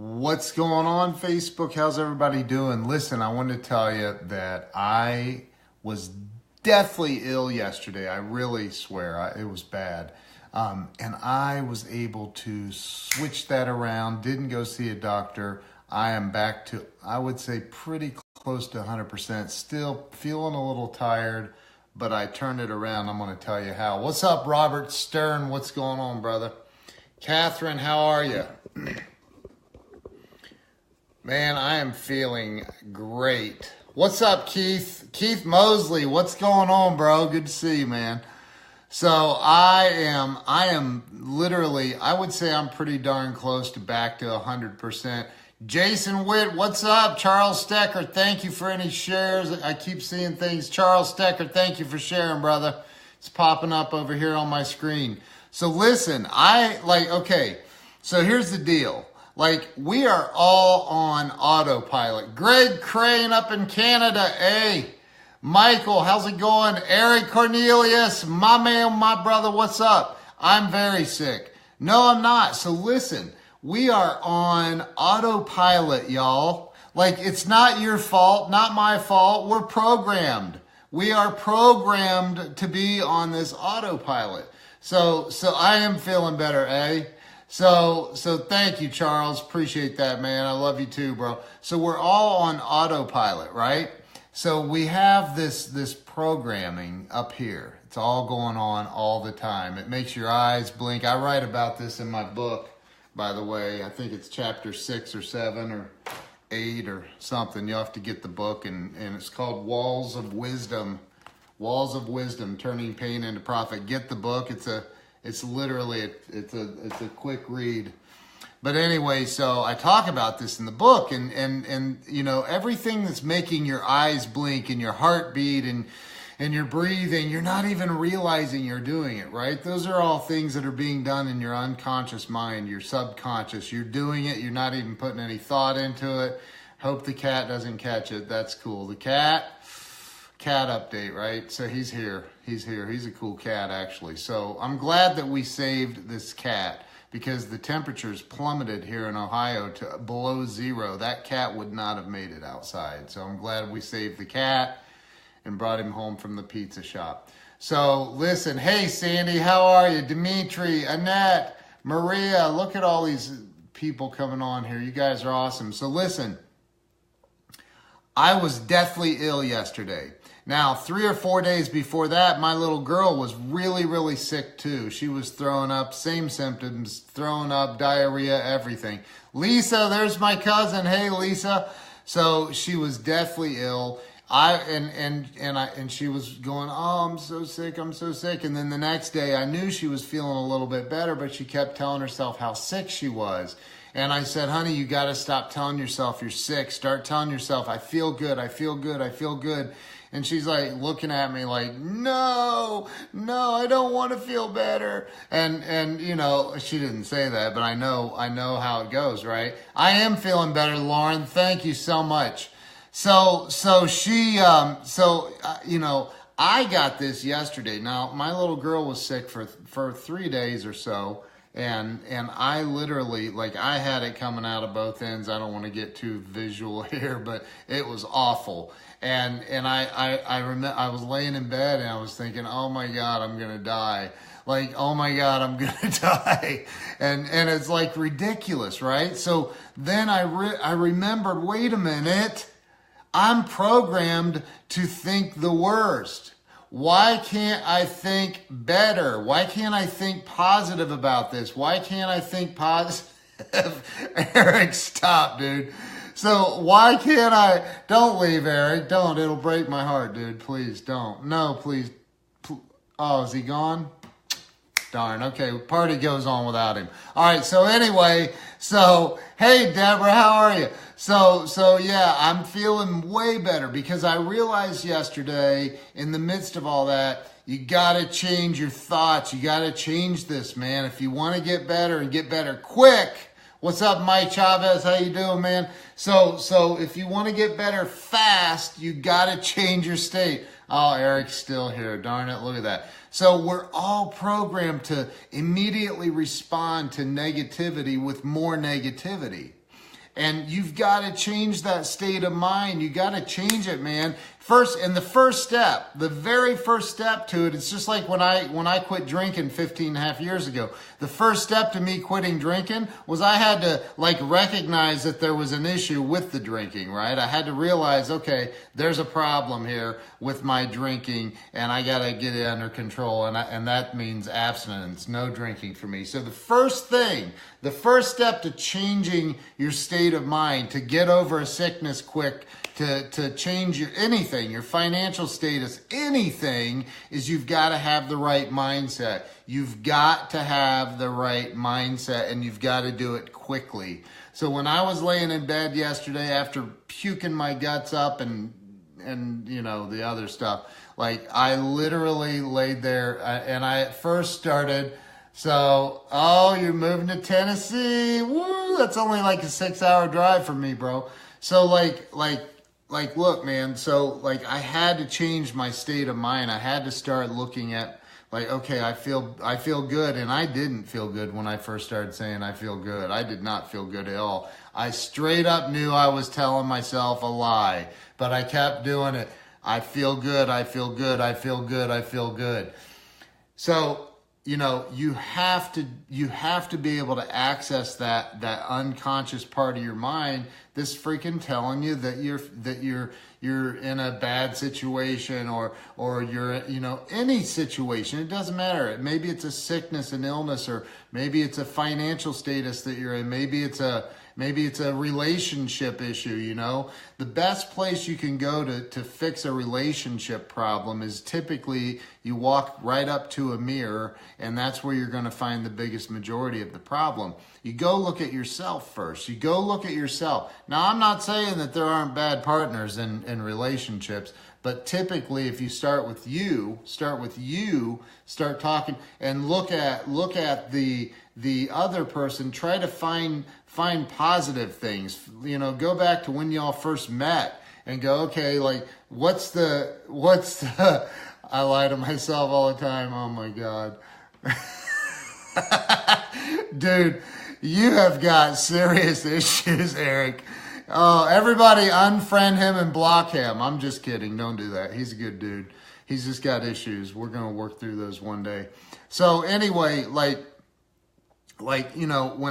What's going on, Facebook? How's everybody doing? Listen, I wanted to tell you that I was deathly ill yesterday. I really swear it was bad. And I was able to switch that around, didn't go see a doctor. I am back to, I would say, pretty close to 100%. Still feeling a little tired, but I turned it around. I'm going to tell you how. What's up, Robert Stern? What's going on, brother? Catherine, how are you? Man, I am feeling great. What's up, Keith? Keith Mosley, what's going on, bro? Good to see you, man. So I am literally, I would say I'm pretty darn close to back to 100%. Jason Witt, what's up? Charles Stecker, thank you for any shares. I keep seeing things. Charles Stecker, thank you for sharing, brother. It's popping up over here on my screen. So listen, okay, so here's the deal. Like, we are all on autopilot. Greg Crane up in Canada. Hey, Michael, how's it going? Eric Cornelius, my man, my brother, what's up? I'm very sick. No, I'm not. So listen, we are on autopilot, y'all. Like, it's not your fault, not my fault. We're programmed. We are programmed to be on this autopilot. So I am feeling better, eh? So thank you, Charles. Appreciate that, man. I love you too, bro. So we're all on autopilot, right? So we have this programming up here. It's all going on all the time. It makes your eyes blink. I write about this in my book, by the way. I think it's chapter 6 or 7 or 8 or something. You'll have to get the book, and it's called Walls of Wisdom. Walls of Wisdom, Turning Pain into Profit. Get the book. It's literally, it's a quick read. But anyway, so I talk about this in the book, and you know, everything that's making your eyes blink and your heartbeat and your breathing, you're not even realizing you're doing it, right? Those are all things that are being done in your unconscious mind, your subconscious. You're doing it, you're not even putting any thought into it. Hope the cat doesn't catch it. That's cool. The cat update, right? So he's here. He's a cool cat, actually. So I'm glad that we saved this cat, because the temperatures plummeted here in Ohio to below 0. That cat would not have made it outside. So I'm glad we saved the cat and brought him home from the pizza shop. So listen, hey Sandy, how are you? Dimitri, Annette, Maria, look at all these people coming on here. You guys are awesome. So listen, I was deathly ill yesterday. Now, 3 or 4 days before that, my little girl was really, really sick too. She was throwing up, same symptoms, throwing up, diarrhea, everything. Lisa, there's my cousin. Hey, Lisa. So she was deathly ill. And she was going, oh, I'm so sick, I'm so sick. And then the next day, I knew she was feeling a little bit better, but she kept telling herself how sick she was. And I said, honey, you got to stop telling yourself you're sick. Start telling yourself, I feel good, I feel good, I feel good. And she's like looking at me like, no, I don't want to feel better. And you know, she didn't say that, but I know how it goes, right? I am feeling better, Lauren. Thank you so much. So she, you know, I got this yesterday. Now, my little girl was sick for 3 days or so. And I literally, like, I had it coming out of both ends. I don't want to get too visual here, but it was awful. And I remember I was laying in bed and I was thinking, oh my God, I'm going to die. Like, oh my God, I'm going to die. And it's like ridiculous, right? So then I remembered, wait a minute, I'm programmed to think the worst. Why can't I think better? Why can't I think positive about this? Why can't I think positive? Eric, stop, dude. So why can't I? Don't leave, Eric. Don't. It'll break my heart, dude. Please don't. No, please. Oh, is he gone? Darn. Okay, party goes on without him. All right, so anyway, hey, Deborah, how are you? So yeah, I'm feeling way better because I realized yesterday, in the midst of all that, you got to change your thoughts. You got to change this, man. If you want to get better and get better quick. What's up, Mike Chavez? How you doing, man? So if you want to get better fast, you got to change your state. Oh, Eric's still here. Darn it, look at that. So we're all programmed to immediately respond to negativity with more negativity. And you've got to change that state of mind. You got to change it, man. The first step, the very first step to it, it's just like when I quit drinking 15 and a half years ago. The first step to me quitting drinking was I had to recognize that there was an issue with the drinking, right? I had to realize, okay, there's a problem here with my drinking and I got to get it under control. And that means abstinence, no drinking for me. So the first step to changing your state of mind, to get over a sickness quick, to change your financial status, anything, is you've got to have the right mindset. You've got to have the right mindset, and you've got to do it quickly. So when I was laying in bed yesterday after puking my guts up and the other stuff, I literally laid there and I at first started, you're moving to Tennessee. Woo, that's only a 6-hour drive for me, bro. So look, man, I had to change my state of mind. I had to start looking at okay, I feel good. And I didn't feel good when I first started saying I feel good. I did not feel good at all. I straight up knew I was telling myself a lie, but I kept doing it. I feel good. I feel good. I feel good. I feel good. So, you have to be able to access that unconscious part of your mind that's freaking telling you that you're in a bad situation or you're, any situation. It doesn't matter. Maybe it's a sickness, an illness, or maybe it's a financial status that you're in. Maybe it's a relationship issue, The best place you can go to fix a relationship problem is typically you walk right up to a mirror, and that's where you're going to find the biggest majority of the problem. You go look at yourself first. You go look at yourself. Now, I'm not saying that there aren't bad partners in relationships, but typically if you start talking and look at the other person, try to find positive things. Go back to when y'all first met and go, okay, what's the I lie to myself all the time. Oh my God. Dude, you have got serious issues, Eric. Oh, everybody unfriend him and block him. I'm just kidding. Don't do that. He's a good dude. He's just got issues. We're going to work through those one day. So anyway, when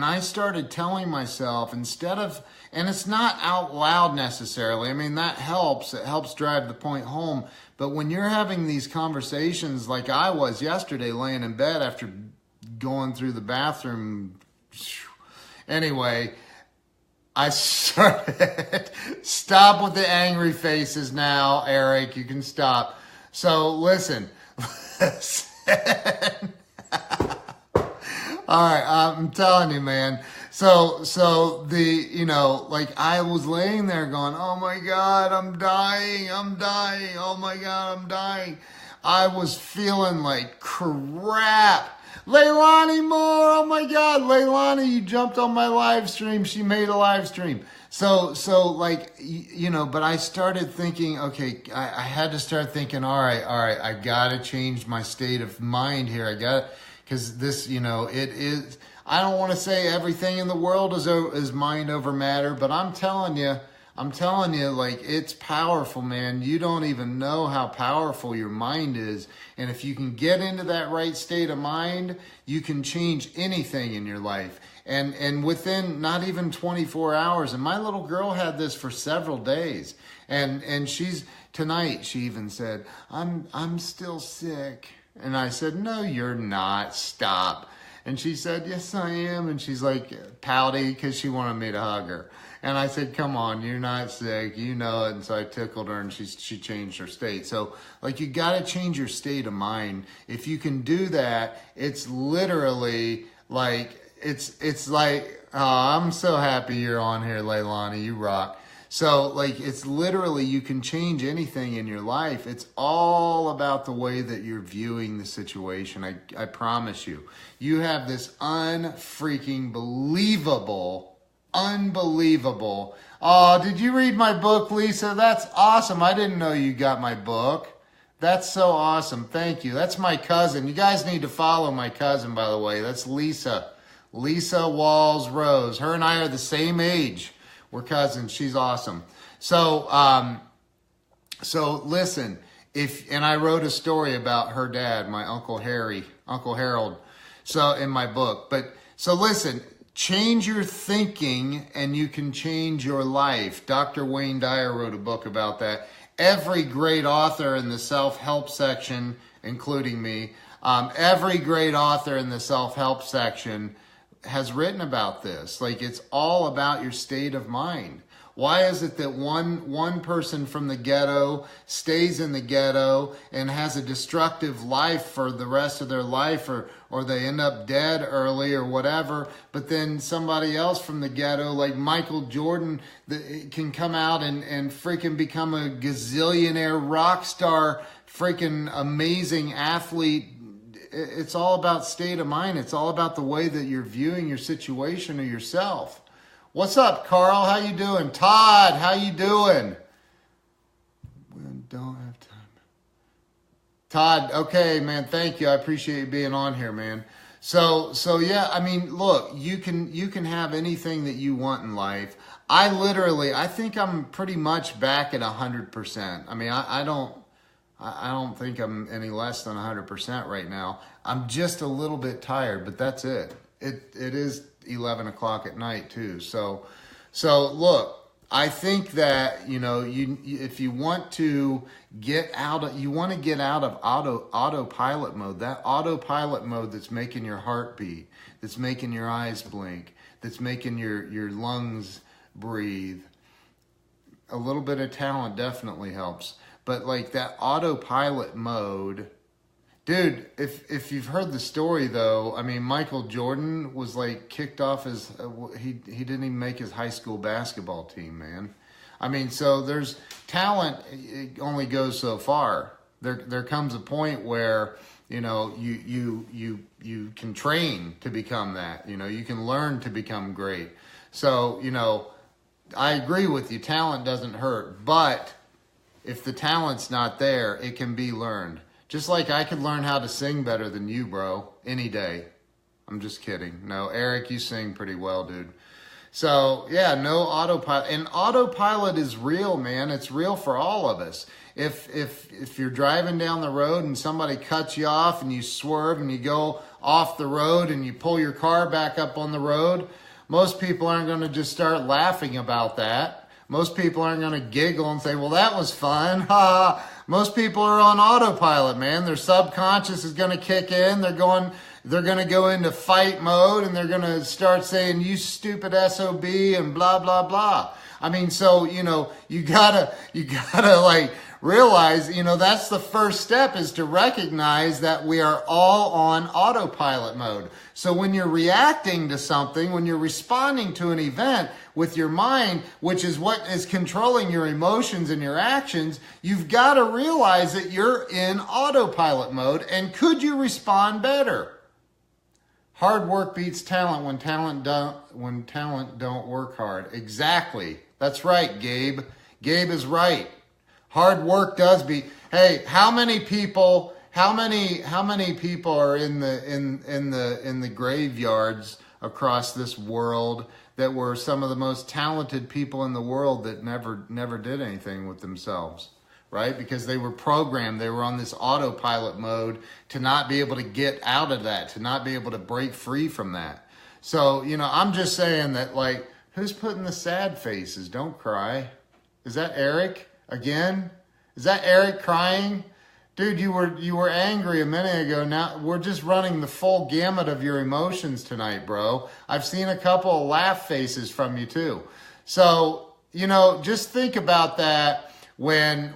I started telling myself instead of, and it's not out loud necessarily. I mean, that helps. It helps drive the point home. But when you're having these conversations like I was yesterday, laying in bed after going through the bathroom. Anyway, I started, stop with the angry faces now, Eric. You can stop. So listen. All right, I'm telling you, man. So I was laying there going, oh my God, I'm dying. Oh my God, I'm dying. I was feeling like crap. Leilani Moore, oh my God, Leilani, you jumped on my live stream. She made a live stream. So but I started thinking, okay, I had to start thinking, all right, I got to change my state of mind here. Because this, it is, I don't want to say everything in the world is mind over matter, but I'm telling you, it's powerful, man. You don't even know how powerful your mind is. And if you can get into that right state of mind, you can change anything in your life. And within not even 24 hours, and my little girl had this for several days. And tonight she even said, I'm still sick. And I said, no, you're not. Stop. And she said, yes, I am. And she's pouty because she wanted me to hug her. And I said, come on, you're not sick. You know it. And so I tickled her and she changed her state. So you got to change your state of mind. If you can do that, it's literally oh, I'm so happy you're on here, Leilani. You rock. So it's literally, you can change anything in your life. It's all about the way that you're viewing the situation. I promise you. You have this unbelievable. Oh, did you read my book, Lisa? That's awesome. I didn't know you got my book. That's so awesome. Thank you. That's my cousin. You guys need to follow my cousin, by the way. That's Lisa. Lisa Walls Rose. Her and I are the same age. We're cousins. She's awesome. So, so listen, and I wrote a story about her dad, my Uncle Harold, so in my book. But so listen, change your thinking and you can change your life. Dr. Wayne Dyer wrote a book about that. Every great author in the self-help section, including me, every great author in the self-help section has written about this. Like, it's all about your state of mind. Why is it that one person from the ghetto stays in the ghetto and has a destructive life for the rest of their life, or they end up dead early or whatever, but then somebody else from the ghetto, like Michael Jordan, can come out and freaking become a gazillionaire rock star, freaking amazing athlete? It's all about state of mind. It's all about the way that you're viewing your situation or yourself. What's up, Carl? How you doing? Todd, how you doing? We don't have time. Todd, okay, man, thank you. I appreciate you being on here, man. So yeah, I mean, look, you can have anything that you want in life. I think I'm pretty much back at 100%. I mean, I don't think I'm any less than 100% right now. I'm just a little bit tired, but that's it. It is 11 o'clock at night too. So look, I think that, if you want to get out of autopilot mode, that autopilot mode that's making your heart beat, that's making your eyes blink, that's making your lungs breathe. A little bit of talent definitely helps. But like that autopilot mode, dude, if you've heard the story though, I mean, Michael Jordan was like kicked off his, he didn't even make his high school basketball team, man. I mean, so there's talent, it only goes so far. There comes a point where, you can train to become that, you can learn to become great. So, I agree with you, talent doesn't hurt, but if the talent's not there, it can be learned. Just like I could learn how to sing better than you, bro, any day. I'm just kidding. No, Eric, you sing pretty well, dude. So, yeah, no autopilot. And autopilot is real, man. It's real for all of us. If you're driving down the road and somebody cuts you off and you swerve and you go off the road and you pull your car back up on the road, most people aren't going to just start laughing about that. Most people aren't going to giggle and say, well, that was fun. Most people are on autopilot, man. Their subconscious is going to kick in. They're going to go into fight mode and they're going to start saying, you stupid SOB and blah, blah, blah. I mean, so, you gotta like realize, that's the first step, is to recognize that we are all on autopilot mode. So when you're reacting to something, when you're responding to an event with your mind, which is what is controlling your emotions and your actions, you've got to realize that you're in autopilot mode. And could you respond better? Hard work beats talent when talent don't work hard. Exactly. That's right, Gabe. Gabe is right. Hard work does beat. Hey, how many people are in the graveyards across this world that were some of the most talented people in the world that never did anything with themselves, right? Because they were programmed, they were on this autopilot mode to not be able to get out of that, to not be able to break free from that. So, I'm just saying that, like, who's putting the sad faces? Don't cry. Is that Eric again? Is that Eric crying? Dude, you were angry a minute ago. Now we're just running the full gamut of your emotions tonight, bro. I've seen a couple of laugh faces from you too. So, just think about that when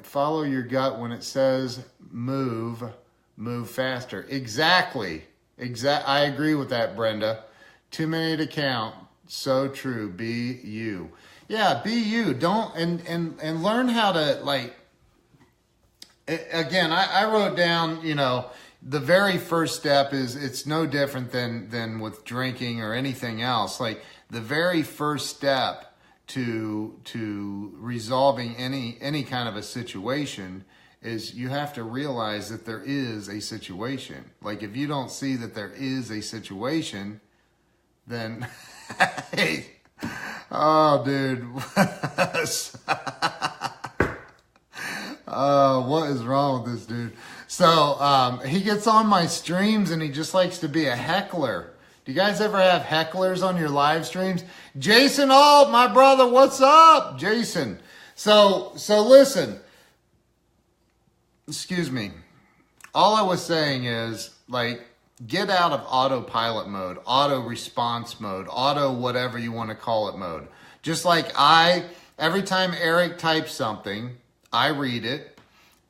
follow your gut when it says move faster. Exactly. I agree with that, Brenda. Too many to count. So true. Be you. Yeah, be you. Don't and learn how to, like, again, I wrote down, the very first step is, it's no different than with drinking or anything else. Like, the very first step to resolving any kind of a situation is you have to realize that there is a situation. Like, if you don't see that there is a situation, then hey, Oh, dude. What is wrong with this dude? So he gets on my streams and he just likes to be a heckler. Do you guys ever have hecklers on your live streams? Jason Alt, my brother, what's up, Jason? So listen. Excuse me. All I was saying is, like, get out of autopilot mode, auto response mode, auto whatever you want to call it mode. Just like every time Eric types something, I read it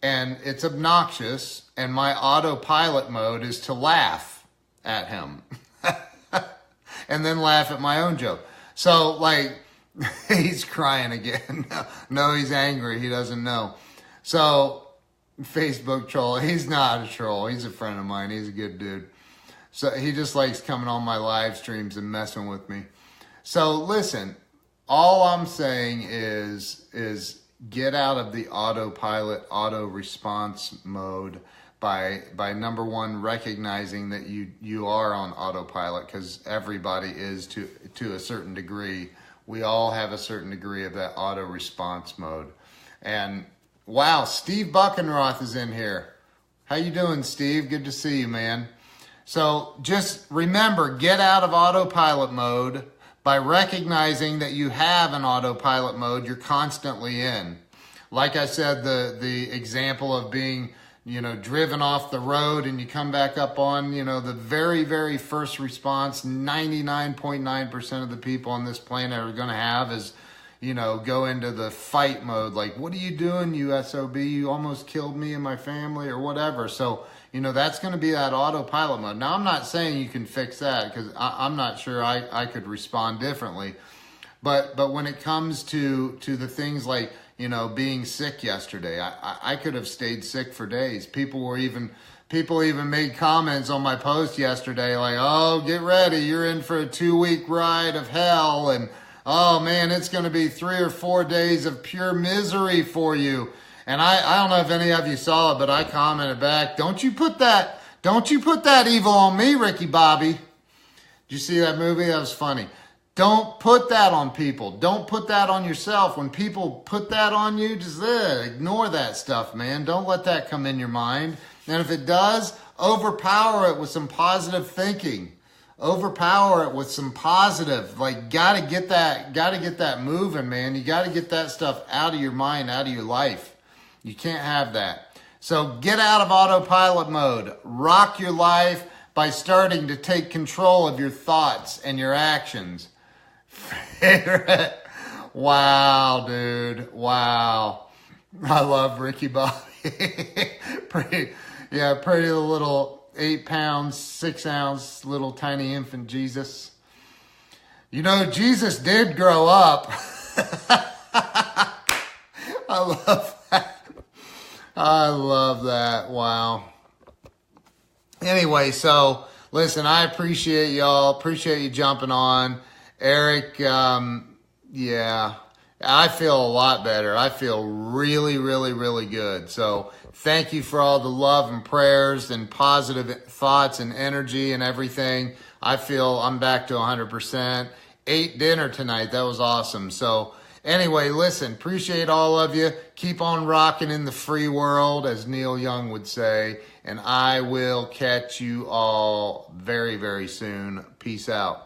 and it's obnoxious, and my autopilot mode is to laugh at him and then laugh at my own joke. So, like, he's crying again. No, he's angry. He doesn't know. So, Facebook troll. He's not a troll. He's a friend of mine. He's a good dude. So he just likes coming on my live streams and messing with me. So listen, all I'm saying is get out of the autopilot, auto response mode by number one, recognizing that you are on autopilot, because everybody is to a certain degree. We all have a certain degree of that auto response mode. And wow, Steve Buckenroth is in here. How you doing, Steve? Good to see you, man. So just remember, get out of autopilot mode by recognizing that you have an autopilot mode you're constantly in. Like I said, the example of being, driven off the road and you come back up on, the very, very first response 99.9% of the people on this planet are going to have is, go into the fight mode. Like, what are you doing, you SOB? You almost killed me and my family, or whatever. So, that's going to be that autopilot mode. Now, I'm not saying you can fix that, because I'm not sure I could respond differently. But when it comes to the things like, being sick yesterday, I could have stayed sick for days. People even made comments on my post yesterday like, oh, get ready, you're in for a 2-week ride of hell, and oh man, it's going to be 3 or 4 days of pure misery for you. And I don't know if any of you saw it, but I commented back, don't you put that evil on me, Ricky Bobby. Did you see that movie? That was funny. Don't put that on people. Don't put that on yourself. When people put that on you, just ignore that stuff, man. Don't let that come in your mind. And if it does, overpower it with some positive thinking. Overpower it with some positive, like, gotta get that moving, man. You gotta get that stuff out of your mind, out of your life. You can't have that. So get out of autopilot mode. Rock your life by starting to take control of your thoughts and your actions. Favorite. Wow, dude. Wow. I love Ricky Bobby. pretty little 8 pounds, 6 ounce, little tiny infant Jesus. Jesus did grow up. I love that. I love that. Wow. Anyway, so listen, I appreciate y'all. Appreciate you jumping on. Eric, yeah, I feel a lot better. I feel really, really, really good. So thank you for all the love and prayers and positive thoughts and energy and everything. I feel I'm back to 100%. Ate dinner tonight. That was awesome. So anyway, listen, appreciate all of you. Keep on rocking in the free world, as Neil Young would say. And I will catch you all very, very soon. Peace out.